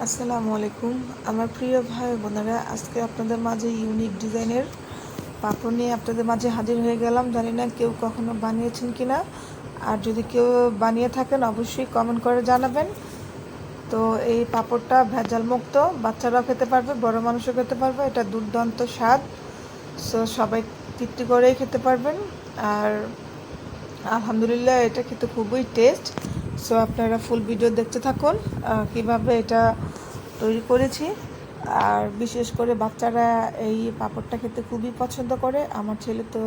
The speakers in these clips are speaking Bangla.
আসসালামু আলাইকুম আমার প্রিয় ভাই বোনেরা, আজকে আপনাদের মাঝে ইউনিক ডিজাইনের পাপড় নিয়ে আপনাদের মাঝে হাজির হয়ে গেলাম। জানি না কেউ কখনো বানিয়েছেন কিনা, আর যদি কেউ বানিয়ে থাকেন অবশ্যই কমেন্ট করে জানাবেন। তো এই পাপড়টা ভেজাল মুক্ত, বাচ্চারাও খেতে পারবে, বড় মানুষও খেতে পারবে। এটা দুর্দান্ত স্বাদ, সো সবাই তৃপ্তি করেই খেতে পারবেন। আর আলহামদুলিল্লাহ এটা খেতে খুবই টেস্ট। সো আপনারা ফুল ভিডিও দেখতে থাকুন কিভাবে এটা তৈরি করেছি। আর বিশেষ করে বাচ্চারা এই পাঁপড়টা খেতে খুবই পছন্দ করে। আমার ছেলে তো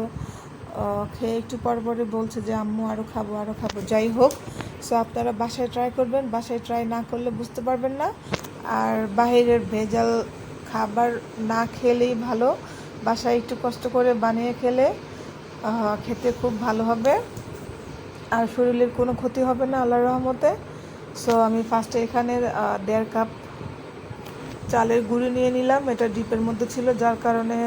খেয়ে একটু পর পরে বলছে যে আম্মু আরও খাবো আরও খাবো। যাই হোক, সো আপনারা বাসায় ট্রাই করবেন, বাসায় ট্রাই না করলে বুঝতে পারবেন না। আর বাইরের ভেজাল খাবার না খেলেই ভালো, বাসায় একটু কষ্ট করে বানিয়ে খেলে খেতে খুব ভালো হবে, আর শরীরের কোনো ক্ষতি হবে না আল্লাহর রহমতে। সো আমি ফার্স্টে এখানে 1.5 কাপ চালের গুঁড়ি নিয়ে নিলাম। এটা ডিপের মধ্যে ছিল, যার কারণে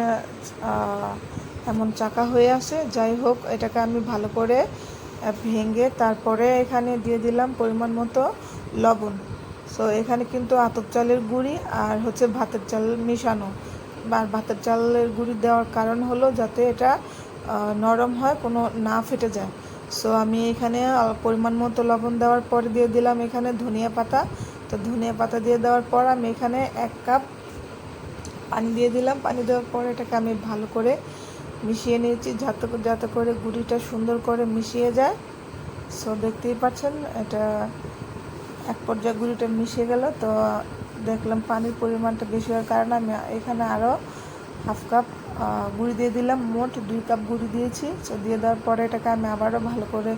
এমন চাকা হয়ে আসে। যাই হোক, এটাকে আমি ভালো করে ভেঙে তারপরে এখানে দিয়ে দিলাম পরিমাণ মতো লবণ। সো এখানে কিন্তু আতপ চালের গুঁড়ি আর হচ্ছে ভাতের চাল মিশানো। আর ভাতের চালের গুঁড়ি দেওয়ার কারণ হলো যাতে এটা নরম হয়, কোনো না ফেটে যায়। সো আমি এখানে পরিমাণ মতো লবণ দেওয়ার পরে দিয়ে দিলাম এখানে ধনিয়া পাতা। তো ধনিয়া পাতা দিয়ে দেওয়ার পর আমি এখানে 1 কাপ পানি দিয়ে দিলাম। পানি দেওয়ার পর এটাকে আমি ভালো করে মিশিয়ে নিয়েছি যাতে করে গুঁড়িটা সুন্দর করে মিশিয়ে যায়। সো দেখতেই পাচ্ছেন এটা এক পর্যায়ে গুঁড়িটা মিশে গেল। তো দেখলাম পানির পরিমাণটা বেশি হওয়ার কারণে আমি এখানে আরও 1/2 কাপ গুঁড়ি দিয়ে দিলাম। মোট 2 কাপ গুঁড়ি দিয়েছি। সো দিয়ে দেওয়ার পরে এটাকে আমি আবারও ভালো করে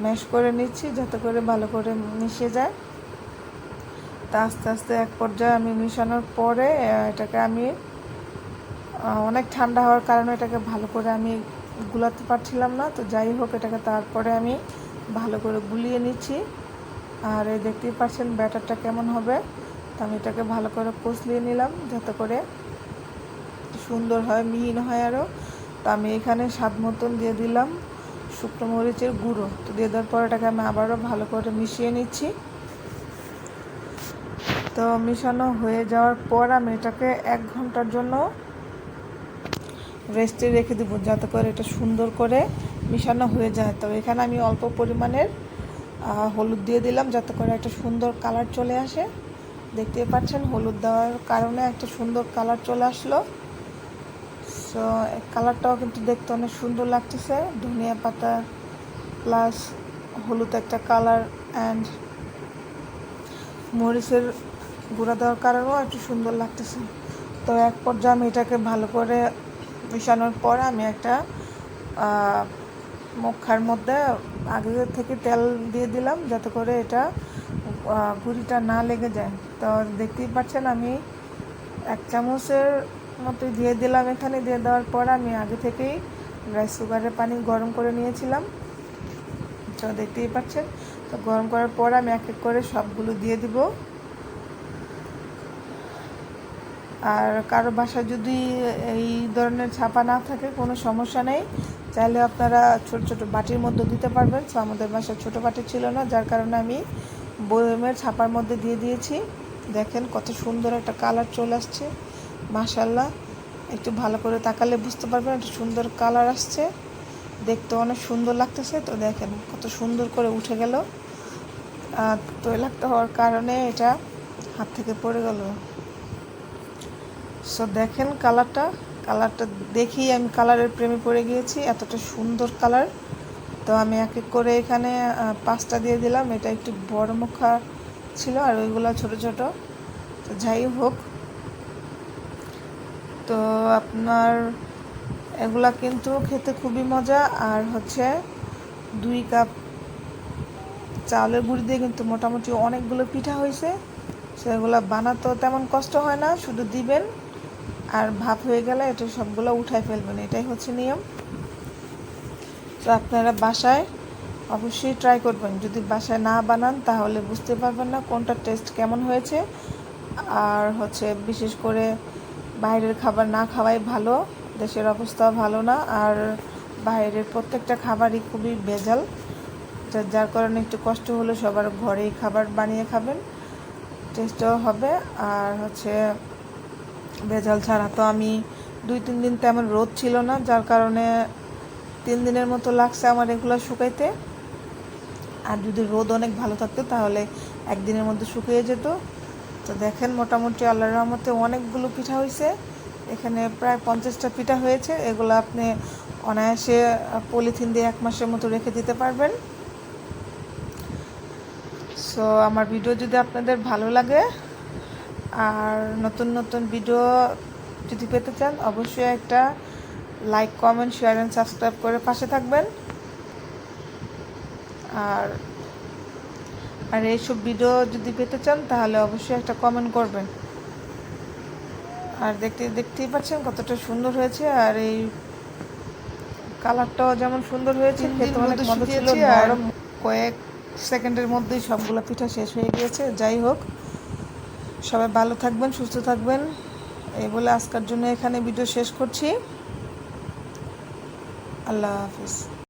ম্যাশ করে নিচ্ছি যাতে করে ভালো করে মিশে যায়। তা আস্তে আস্তে এক পর্যায়ে আমি মিশানোর পরে এটাকে আমি অনেক ঠান্ডা হওয়ার কারণে এটাকে ভালো করে আমি গুলাতে পারছিলাম না। তো যাই হোক, এটাকে তারপরে আমি ভালো করে গুলিয়ে নিচ্ছি। আর এই দেখতেই পাচ্ছেন ব্যাটারটা কেমন হবে। তো আমি এটাকে ভালো করে কষলিয়ে নিলাম যাতে করে সুন্দর হয়, মিহিন হয় আরও। তো আমি এখানে স্বাদ মতন দিয়ে দিলাম শুকনো মরিচের গুঁড়ো। তো দিয়ে দেওয়ার পর এটাকে আমি আবারও ভালো করে মিশিয়ে নিচ্ছি। তো মিশানো হয়ে যাওয়ার পর আমি এটাকে 1 ঘন্টার জন্য রেস্টে রেখে দেবো যাতে করে এটা সুন্দর করে মিশানো হয়ে যায়। তো এখানে আমি অল্প পরিমাণের হলুদ দিয়ে দিলাম যাতে করে একটা সুন্দর কালার চলে আসে। দেখতে পাচ্ছেন হলুদ দেওয়ার কারণে একটা সুন্দর কালার চলে আসলো। সো কালারটাও কিন্তু দেখতে অনেক সুন্দর লাগতেছে। ধনিয়া পাতা প্লাস হলুদ একটা কালার অ্যান্ড মরিচের গুঁড়া দেওয়ার কারণেও একটু সুন্দর লাগতেছে। তো এক পর্যায়ে আমি এটাকে ভালো করে মিশানোর পর আমি একটা মুখার মধ্যে আগে থেকে তেল দিয়ে দিলাম যাতে করে এটা গুঁড়িটা না লেগে যায়। তো দেখতেই পাচ্ছেন আমি 1 চামচের মতো দিয়ে দিলাম। এখানে দিয়ে দেওয়ার পর আমি আগে থেকেই রাইস কুকারের পানি গরম করে নিয়েছিলাম। তো দেখতেই পাচ্ছেন। তো গরম করার পর আমি এক এক করে সবগুলো দিয়ে দিব। আর কারো বাসায় যদি এই ধরনের ছাপা না থাকে কোনো সমস্যা নেই, চাইলে আপনারা ছোট ছোট বাটির মধ্যে দিতে পারবেন। তো আমাদের বাসায় ছোটো বাটি ছিল না, যার কারণে আমি বয়মের ছাপার মধ্যে দিয়ে দিয়েছি। দেখেন কত সুন্দর একটা কালার চলে আসছে, মাশাআল্লাহ। একটু ভালো করে তাকালে বুঝতে পারবেন একটা সুন্দর কালার আসছে, দেখতে অনেক সুন্দর লাগতেছে। তো দেখেন কত সুন্দর করে উঠে গেল। তৈলাক্ত হওয়ার কারণে এটা হাত থেকে পড়ে গেল। সো দেখেন কালারটা দেখেই আমি কালারের প্রেমে পড়ে গিয়েছি, এতটা সুন্দর কালার। তো আমি এক এক করে এখানে 5টা দিয়ে দিলাম। এটা একটু বড় মুখা ছিল আর ওইগুলো ছোট ছোট। তো যাই হোক, তো আপনার এগুলা কিন্তু খেতে খুবই মজা। আর হচ্ছে 2 কাপ চালের গুঁড়ি দিয়ে কিন্তু মোটামুটি অনেকগুলো পিঠা হয়েছে। সেগুলো বানাতেও তেমন কষ্ট হয় না, শুধু দিবেন আর ভাপ হয়ে গেলে এটা সবগুলো উঠায় ফেলবেন, এটাই হচ্ছে নিয়ম। তো আপনারা বাসায় অবশ্যই ট্রাই করবেন। যদি বাসায় না বানান তাহলে বুঝতে পারবেন না কোনটা টেস্ট কেমন হয়েছে। আর হচ্ছে বিশেষ করে বাইরের খাবার না খাওয়াই ভালো, দেশের অবস্থা ভালো না। আর বাইরের প্রত্যেকটা খাবারই খুবই ভেজাল, যার কারণে একটু কষ্ট হলে সবার ঘরেই খাবার বানিয়ে খাবেন। টেস্টও হবে আর হচ্ছে ভেজাল ছাড়া। তো আমি 2-3 দিন তেমন রোদ ছিল না, যার কারণে 3 দিনের মতো লাগছে আমার এগুলো শুকাইতে। আর যদি রোদ অনেক ভালো থাকতো তাহলে একদিনের মধ্যে শুকিয়ে যেত। তো দেখেন মোটামুটি আল্লাহর রহমতে অনেকগুলো পিঠা হয়েছে। এখানে প্রায় 50টা পিঠা হয়েছে। এগুলো আপনি অনায়াসে পলিথিন দিয়ে 1 মাসের মতো রেখে দিতে পারবেন। সো আমার ভিডিও যদি আপনাদের ভালো লাগে আর নতুন নতুন ভিডিও যদি পেতে চান, অবশ্যই একটা like, comment, share and subscribe করে পাশে থাকবেন। আর আর এইসব ভিডিও যদি পেতে চান তাহলে অবশ্যই একটা কমেন্ট করবেন। আর দেখতেই পাচ্ছেন কতটা সুন্দর হয়েছে, আর এই কালারটাও যেমন সুন্দর হয়েছে, খেতে অনেক মজা ছিল। আর কয়েক সেকেন্ডের মধ্যেই সবগুলো পিঠা শেষ হয়ে গিয়েছে। যাই হোক, সবাই ভালো থাকবেন, সুস্থ থাকবেন, এই বলে আজকের জন্য এখানে ভিডিও শেষ করছি। আল্লাহ হাফিজ।